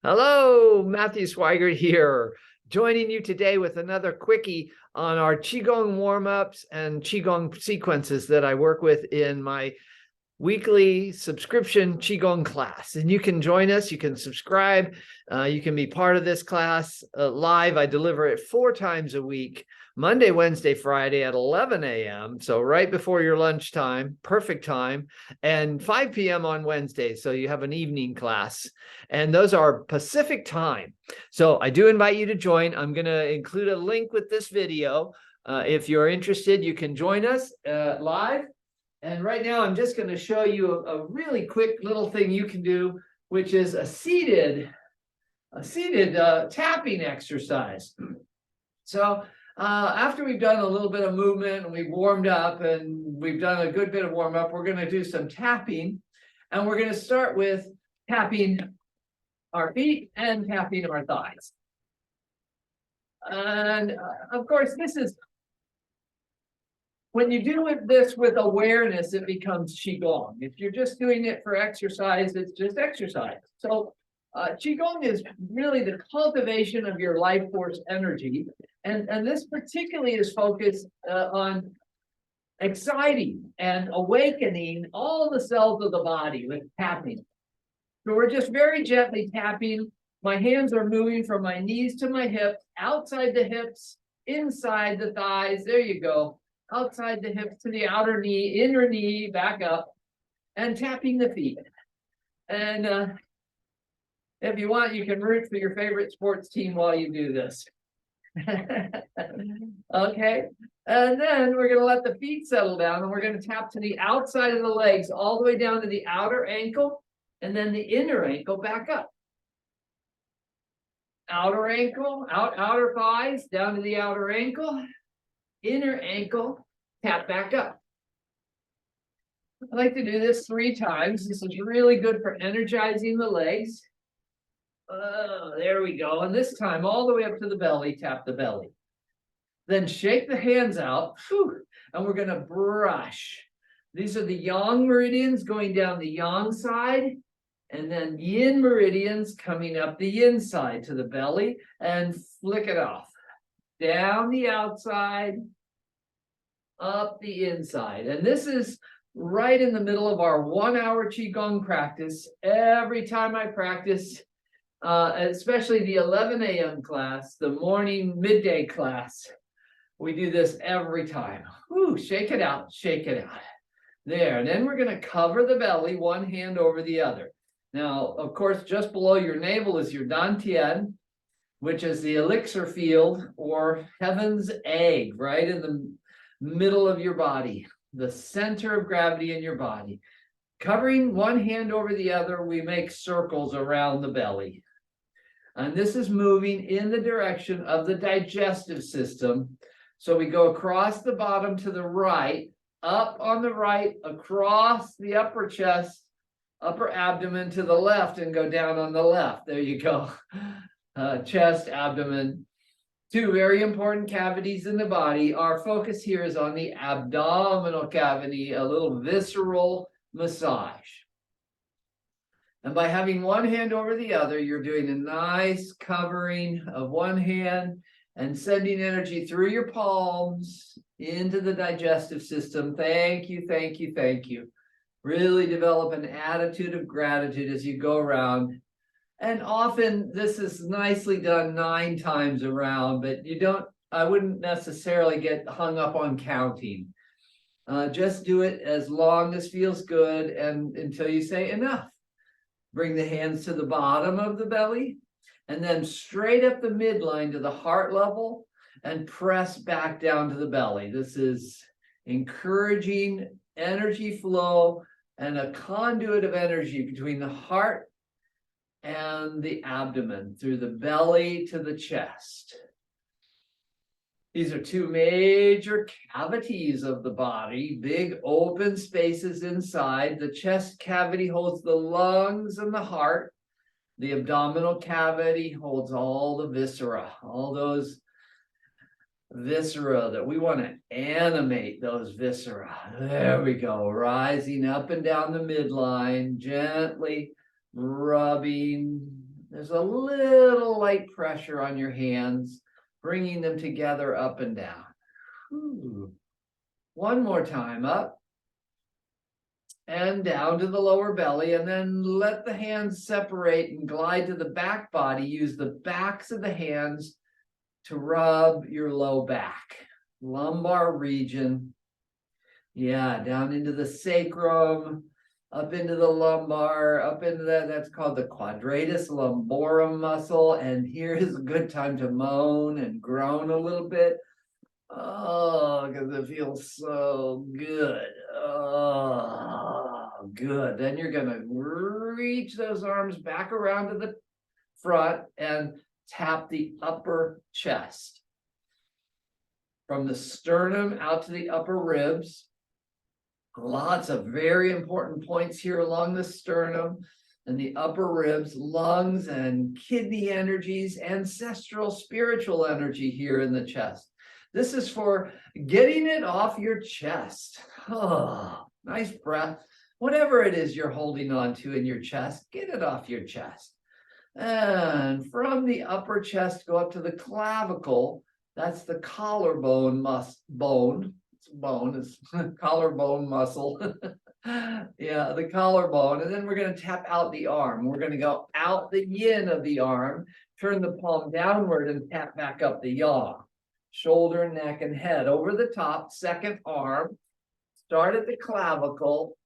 Hello, Matthew Sweigart here, joining you today with another quickie on our Qigong warm-ups and Qigong sequences that I work with in my weekly subscription Qigong class. And you can join us, you can subscribe, you can be part of this class live. I deliver it 4 times a week, Monday, Wednesday, Friday at 11 a.m. So right before your lunchtime, perfect time, and 5 p.m. on Wednesday. So you have an evening class, and those are Pacific time. So I do invite you to join. I'm going to include a link with this video. If you're interested, you can join us live. And right now, I'm just going to show you a really quick little thing you can do, which is a seated tapping exercise. So after we've done a little bit of movement and we've warmed up and we've done a good bit of warm up, we're going to do some tapping. And we're going to start with tapping our feet and tapping our thighs. And of course, this is, when you do this with awareness, it becomes Qigong. If you're just doing it for exercise, it's just exercise. So Qigong is really the cultivation of your life force energy. And this particularly is focused on exciting and awakening all the cells of the body with tapping. So we're just very gently tapping. My hands are moving from my knees to my hips, outside the hips, inside the thighs. There you go. Outside the hips to the outer knee, inner knee, back up, and tapping the feet. And if you want, you can root for your favorite sports team while you do this. Okay, and then we're going to let the feet settle down, and we're going to tap to the outside of the legs, all the way down to the outer ankle, and then the inner ankle back up. Outer ankle, outer thighs, down to the outer ankle. Inner ankle, tap back up. I like to do this 3 times. This is really good for energizing the legs. There we go. And this time, all the way up to the belly, tap the belly. Then shake the hands out. Whew, and we're going to brush. These are the yang meridians going down the yang side, and then yin meridians coming up the yin side to the belly, and flick it off. Down the outside, up the inside. And this is right in the middle of our 1-hour Qigong practice. Every time I practice, especially the 11 a.m. class, the morning midday class, we do this every time. Whew, shake it out, shake it out. There, and then we're going to cover the belly, one hand over the other. Now, of course, just below your navel is your dantian, which is the elixir field or heaven's egg, right in the middle of your body, the center of gravity in your body. Covering one hand over the other, we make circles around the belly. And this is moving in the direction of the digestive system. So we go across the bottom to the right, up on the right, across the upper chest, upper abdomen to the left, and go down on the left. There you go. Chest, abdomen, 2 very important cavities in the body. Our focus here is on the abdominal cavity, a little visceral massage. And by having one hand over the other, you're doing a nice covering of one hand and sending energy through your palms into the digestive system. Thank you, thank you, thank you. Really develop an attitude of gratitude as you go around. And often this is nicely done 9 times around, but I wouldn't necessarily get hung up on counting. Just do it as long as feels good and until you say enough. Bring the hands to the bottom of the belly and then straight up the midline to the heart level and press back down to the belly. This is encouraging energy flow and a conduit of energy between the heart and the abdomen, through the belly to the chest. These are 2 major cavities of the body, big open spaces inside. The chest cavity holds the lungs and the heart. The abdominal cavity holds all the viscera, all those viscera that we want to animate those viscera. There we go, rising up and down the midline, gently rubbing There's a little light pressure on your hands, bringing them together up and down. Whew. One more time, up and down to the lower belly, and then let the hands separate and glide to the back body. Use the backs of the hands to rub your low back, lumbar region. Yeah, down into the sacrum, up into the lumbar, up into that's called the quadratus lumborum muscle. And here is a good time to moan and groan a little bit. Oh, because it feels so good. Oh, good. Then you're going to reach those arms back around to the front and tap the upper chest. From the sternum out to the upper ribs. Lots of very important points here along the sternum and the upper ribs, lungs and kidney energies, ancestral spiritual energy here in the chest. This is for getting it off your chest. Oh, nice breath. Whatever it is you're holding on to in your chest, get it off your chest. And from the upper chest, go up to the clavicle. That's the collarbone bone. It's bone, it's collarbone muscle. Yeah, the collarbone. And then we're going to tap out the arm. We're going to go out the yin of the arm, turn the palm downward and tap back up the yang. Shoulder, neck, and head over the top, second arm. Start at the clavicle.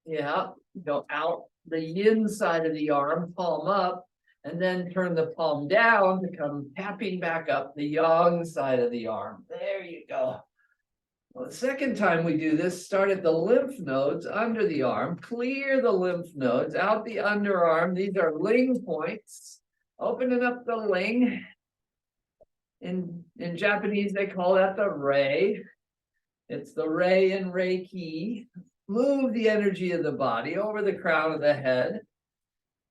Yeah, go out the yin side of the arm, palm up, and then turn the palm down to come tapping back up the yang side of the arm. There you go. Well, the second time we do this, start at the lymph nodes under the arm, clear the lymph nodes out the underarm. These are ling points. Opening up the ling. In Japanese, they call that the rei. It's the rei in Reiki. Move the energy of the body over the crown of the head.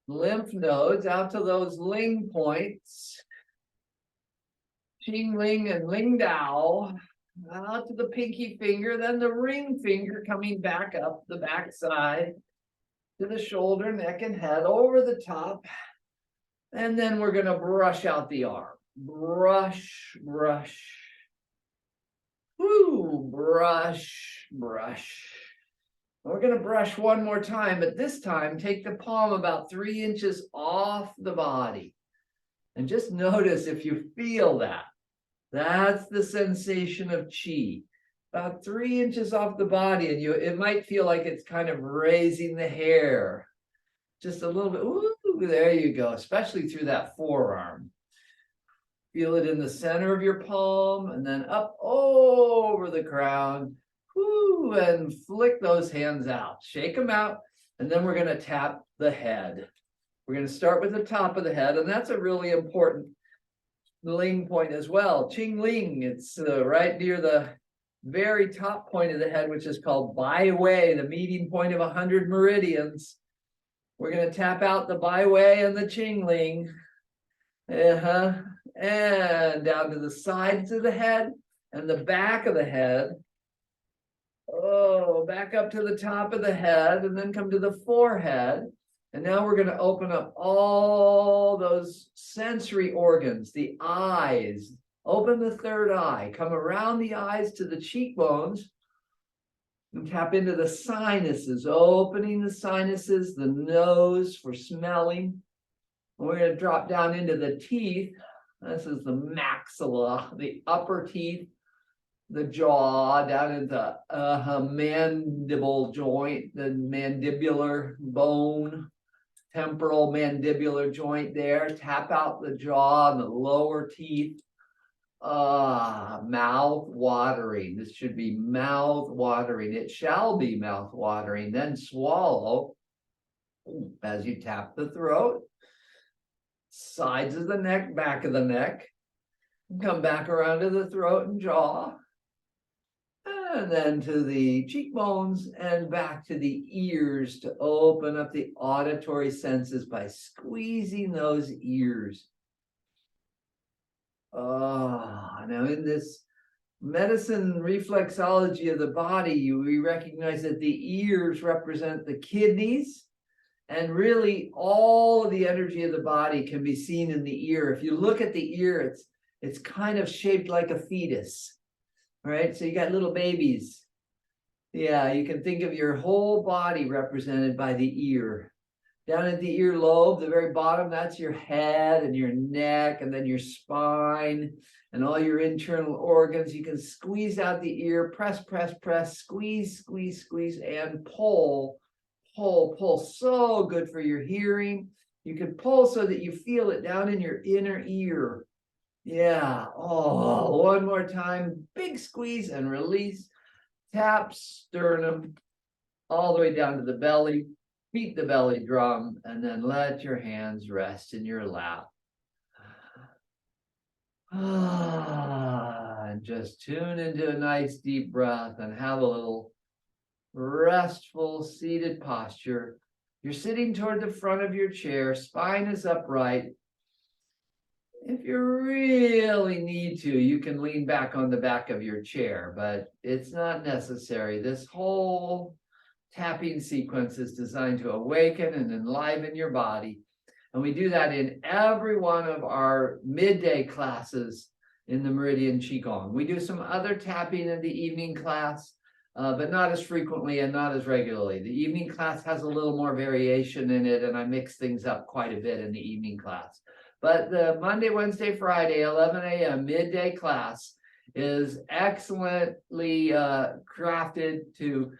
Lymph nodes out to those ling points. Qing Ling and Ling Dao. Out to the pinky finger, then the ring finger coming back up the back side to the shoulder, neck, and head over the top. And then we're going to brush out the arm. Brush, brush. Woo, brush, brush. We're going to brush one more time, but this time take the palm about 3 inches off the body. And just notice if you feel that. That's the sensation of chi. About 3 inches off the body, and it might feel like it's kind of raising the hair. Just a little bit. Ooh, there you go, especially through that forearm. Feel it in the center of your palm, and then up over the crown. Woo, and flick those hands out. Shake them out, and then we're going to tap the head. We're going to start with the top of the head, and that's a really important ling point as well. Qing Ling, it's right near the very top point of the head, which is called Bai Wei, the meeting point of 100 meridians. We're going to tap out the Bai Wei and the Qing Ling. And down to the sides of the head and the back of the head. Oh, back up to the top of the head, and then come to the forehead. And now we're going to open up all those sensory organs, the eyes. Open the third eye. Come around the eyes to the cheekbones. And tap into the sinuses, opening the sinuses, the nose for smelling. And we're going to drop down into the teeth. This is the maxilla, the upper teeth, the jaw, down into mandible joint, the mandibular bone. Temporal mandibular joint there. Tap out the jaw and the lower teeth. Mouth watering. This should be mouth watering. It shall be mouth watering. Then swallow as you tap the throat. Sides of the neck, back of the neck. Come back around to the throat and jaw. And then to the cheekbones and back to the ears to open up the auditory senses by squeezing those ears. Now in this medicine reflexology of the body, we recognize that the ears represent the kidneys And really, all of the energy of the body can be seen in the ear. If you look at the ear, it's kind of shaped like a fetus, right? So you got little babies. Yeah, you can think of your whole body represented by the ear. Down at the earlobe, the very bottom, that's your head and your neck, and then your spine and all your internal organs. You can squeeze out the ear, press, press, press, squeeze, squeeze, squeeze, and pull. Pull, so good for your hearing. You can pull so that you feel it down in your inner ear. Yeah. Oh, one more time. Big squeeze and release. Tap sternum all the way down to the belly. Beat the belly drum, and then let your hands rest in your lap. And just tune into a nice deep breath and have a little restful seated posture. You're sitting toward the front of your chair, spine is upright. If you really need to, you can lean back on the back of your chair, but it's not necessary. This whole tapping sequence is designed to awaken and enliven your body. And we do that in every one of our midday classes in the Meridian Qigong. We do some other tapping in the evening class, but not as frequently and not as regularly. The evening class has a little more variation in it, and I mix things up quite a bit in the evening class. But the Monday, Wednesday, Friday, 11 a.m. midday class is excellently crafted to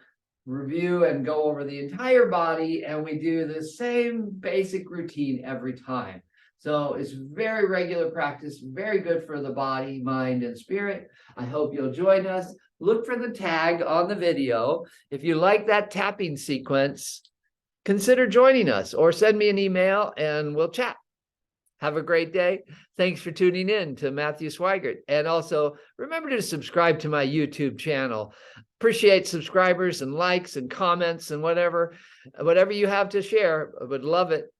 review and go over the entire body, and we do the same basic routine every time. So it's very regular practice, very good for the body, mind, and spirit. I hope you'll join us. Look for the tag on the video. If you like that tapping sequence, consider joining us or send me an email and we'll chat. Have a great day. Thanks for tuning in to Matthew Sweigart. And also remember to subscribe to my YouTube channel. Appreciate subscribers and likes and comments and whatever you have to share. I would love it.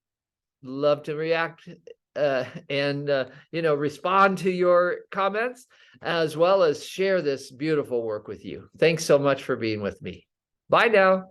Love to react and respond to your comments, as well as share this beautiful work with you. Thanks so much for being with me. Bye now.